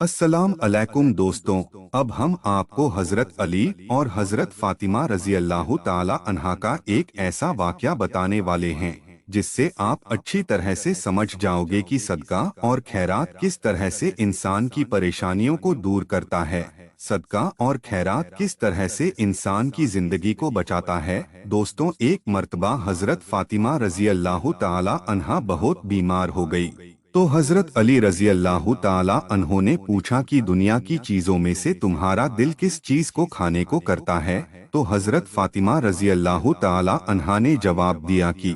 अस्सलाम अलैकुम दोस्तों। अब हम आपको हजरत अली और हजरत फातिमा रजी अल्लाह ताला अन्हा का एक ऐसा वाक़या बताने वाले हैं जिससे आप अच्छी तरह से समझ जाओगे कि सदका और खैरात किस तरह से इंसान की परेशानियों को दूर करता है। सदका और खैरात किस तरह से इंसान की जिंदगी को बचाता है। दोस्तों, एक मर्तबा हजरत फातिमा रजी अल्लाह ताला अन्हा बहुत बीमार हो गई। तो हजरत अली रजी अल्लाह ताला अन्हों ने पूछा कि दुनिया की चीजों में से तुम्हारा दिल किस चीज को खाने को करता है। तो हजरत फातिमा रजी अल्लाह ताला अन्हा ने जवाब दिया कि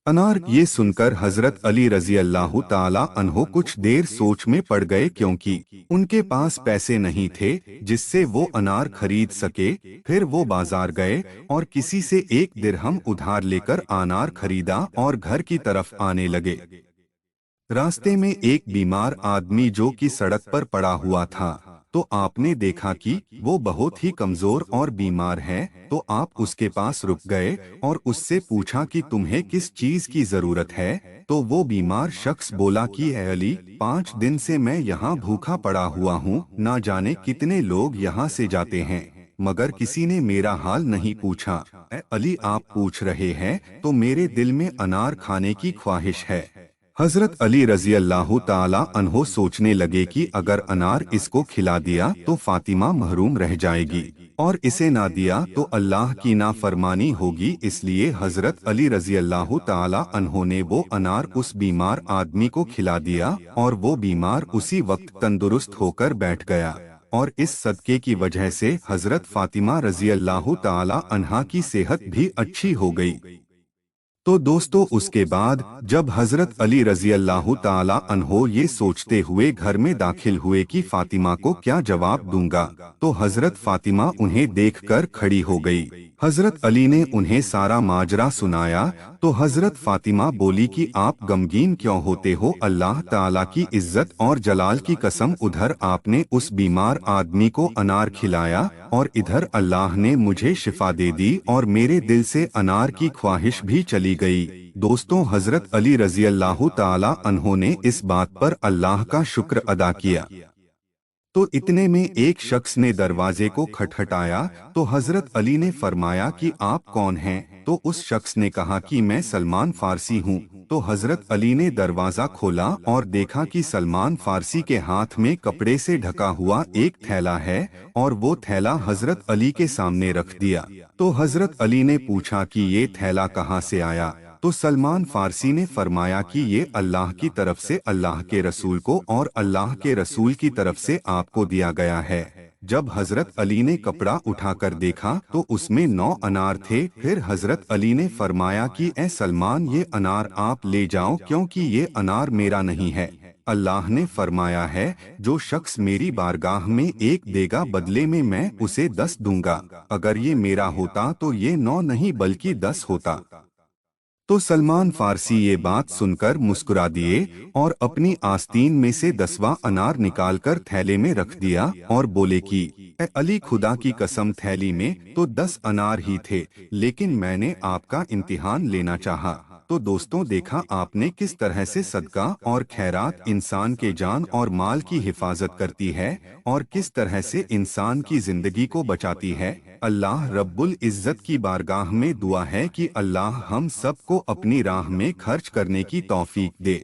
अनार। ये सुनकर हजरत अली रजी अल्लाह ताला अन्हो कुछ देर सोच में पड़ गए, क्योंकि उनके पास पैसे नहीं थे जिससे वो अनार खरीद सके। फिर वो बाजार गए और किसी से 1 दिरहम उधार लेकर अनार खरीदा और घर की तरफ आने लगे। रास्ते में एक बीमार आदमी जो कि सड़क पर पड़ा हुआ था, तो आपने देखा कि वो बहुत ही कमजोर और बीमार है। तो आप उसके पास रुक गए और उससे पूछा कि तुम्हें किस चीज की जरूरत है। तो वो बीमार शख्स बोला कि ऐ अली, 5 दिन से मैं यहाँ भूखा पड़ा हुआ हूँ। ना जाने कितने लोग यहाँ से जाते हैं, मगर किसी ने मेरा हाल नहीं पूछा। ऐ अली, आप पूछ रहे हैं तो मेरे दिल में अनार खाने की ख्वाहिश है। हजरत अली रजी अल्लाह ताला अन्हो सोचने लगे कि अगर अनार इसको खिला दिया तो फातिमा महरूम रह जाएगी और इसे ना दिया तो अल्लाह की नाफरमानी होगी। इसलिए हजरत अली रजी अल्लाह ताला अन्हो ने वो अनार उस बीमार आदमी को खिला दिया और वो बीमार उसी वक्त तंदुरुस्त होकर बैठ गया। और इस सदके की वजह से हजरत फातिमा रजी अल्लाह ताला अन्हा की सेहत भी अच्छी हो गई। तो दोस्तों, उसके बाद जब हजरत अली रजी अल्लाह ताला अन्हो ये सोचते हुए घर में दाखिल हुए कि फातिमा को क्या जवाब दूंगा, तो हजरत फातिमा उन्हें देखकर खड़ी हो गई। हजरत अली ने उन्हें सारा माजरा सुनाया। तो हजरत फातिमा बोली कि आप गमगीन क्यों होते हो, अल्लाह ताला की इज्जत और जलाल की कसम, उधर आपने उस बीमार आदमी को अनार खिलाया और इधर अल्लाह ने मुझे शिफा दे दी और मेरे दिल से अनार की ख्वाहिश भी चली गई। दोस्तों, हजरत अली रजी अल्लाह ताला अन्हों ने इस बात पर अल्लाह का शुक्र अदा किया। तो इतने में एक शख्स ने दरवाजे को खटखटाया। तो हजरत अली ने फरमाया कि आप कौन हैं। तो उस शख्स ने कहा कि मैं सलमान फारसी हूँ। तो हजरत अली ने दरवाजा खोला और देखा कि सलमान फारसी के हाथ में कपड़े से ढका हुआ एक थैला है और वो थैला हजरत अली के सामने रख दिया। तो हजरत अली ने पूछा कि ये थैला कहाँ से आया। तो सलमान फारसी ने फरमाया कि ये अल्लाह की तरफ से अल्लाह के रसूल को और अल्लाह के रसूल की तरफ से आपको दिया गया है। जब हजरत अली ने कपड़ा उठाकर देखा तो उसमें 9 अनार थे। फिर हजरत अली ने फरमाया कि ए सलमान, ये अनार आप ले जाओ, क्योंकि ये अनार मेरा नहीं है। अल्लाह ने फरमाया है, जो शख्स मेरी बारगाह में 1 देगा बदले में मैं उसे 10 दूंगा। अगर ये मेरा होता तो ये 9 नहीं बल्कि 10 होता। तो सलमान फारसी ये बात सुनकर मुस्कुरा दिए और अपनी आस्तीन में से 10वां अनार निकालकर थैले में रख दिया और बोले कि ए अली, खुदा की कसम, थैली में तो 10 अनार ही थे, लेकिन मैंने आपका इम्तिहान लेना चाहा। तो दोस्तों, देखा आपने किस तरह से सदका और खैरात इंसान के जान और माल की हिफाजत करती है और किस तरह से इंसान की जिंदगी को बचाती है। अल्लाह रब्बुल इज्जत की बारगाह में दुआ है कि अल्लाह हम सबको अपनी राह में खर्च करने की तौफीक दे।